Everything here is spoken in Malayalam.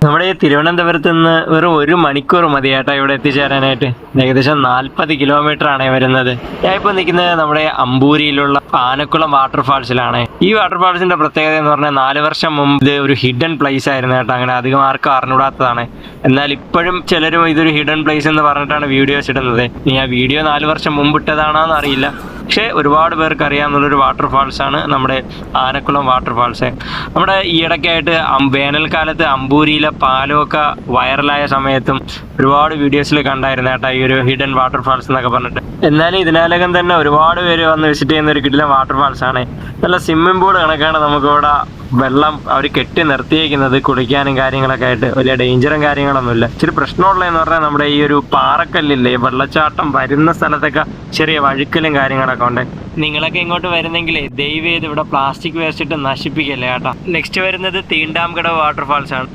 നമ്മുടെ ഈ തിരുവനന്തപുരത്ത് നിന്ന് വെറും 1 മണിക്കൂർ മതി ചേട്ടാ ഇവിടെ എത്തിച്ചേരാനായിട്ട്. ഏകദേശം 40 കിലോമീറ്റർ ആണ് വരുന്നത്. ഞാൻ ഇപ്പോൾ നിൽക്കുന്നത് നമ്മുടെ അമ്പൂരിയിലുള്ള ആനക്കുളം വാട്ടർഫാൾസിലാണ്. ഈ വാട്ടർഫാൾസിന്റെ പ്രത്യേകത എന്ന് പറഞ്ഞാൽ 4 വർഷം മുമ്പ് ഇത് ഒരു ഹിഡൻ പ്ലേസ് ആയിരുന്നു കേട്ടോ. അങ്ങനെ അധികം ആർക്കും അറിഞ്ഞൂടാത്തതാണ്. എന്നാൽ ഇപ്പോഴും ചിലരും ഇതൊരു ഹിഡൻ പ്ലേസ് എന്ന് പറഞ്ഞിട്ടാണ് വീഡിയോസ് ഇടുന്നത്. ഇനി ആ വീഡിയോ 4 വർഷം മുമ്പ് ഇട്ടതാണോന്ന് അറിയില്ല. പക്ഷേ ഒരുപാട് പേർക്ക് അറിയാവുന്നൊരു വാട്ടർഫാൾസ് ആണ് നമ്മുടെ ആനക്കുളം വാട്ടർഫാൾസ്. നമ്മുടെ ഈയിടയ്ക്കായിട്ട് വേനൽക്കാലത്ത് അമ്പൂരിയിലെ പാലമൊക്കെ വൈറലായ സമയത്തും ഒരുപാട് വീഡിയോസിൽ കണ്ടായിരുന്നു കേട്ടോ ഈ ഒരു ഹിഡൻ വാട്ടർഫാൾസ് എന്നൊക്കെ പറഞ്ഞിട്ട്. എന്നാലും ഇതിനകം തന്നെ ഒരുപാട് പേര് വന്ന് വിസിറ്റ് ചെയ്യുന്ന ഒരു കിടിലൻ വാട്ടർഫാൾസ് ആണ്. നല്ല സ്വിമ്മിംഗ് പൂൾ കണക്കാണ് നമുക്കിവിടെ വെള്ളം അവർ കെട്ടി നിർത്തിയേക്കുന്നത് കുളിക്കാനും കാര്യങ്ങളൊക്കെ ആയിട്ട്. വലിയ ഡേഞ്ചറും കാര്യങ്ങളൊന്നുമില്ല. ഇച്ചിരി പ്രശ്നമുള്ളതെന്ന് പറഞ്ഞാൽ നമ്മുടെ ഈ ഒരു പാറക്കല്ലില്ലേ, വെള്ളച്ചാട്ടം വരുന്ന സ്ഥലത്തൊക്കെ ചെറിയ വഴുക്കലും കാര്യങ്ങളൊക്കെ ഉണ്ട്. നിങ്ങളൊക്കെ ഇങ്ങോട്ട് വരുന്നെങ്കിൽ ദയവ് ചെയ്ത് ഇവിടെ പ്ലാസ്റ്റിക് വേസ്റ്റ് ഇട്ട് നശിപ്പിക്കല്ലേ കേട്ടോ. നെക്സ്റ്റ് വരുന്നത് തീണ്ടാംകടവ് വാട്ടർഫാൾസ് ആണ്.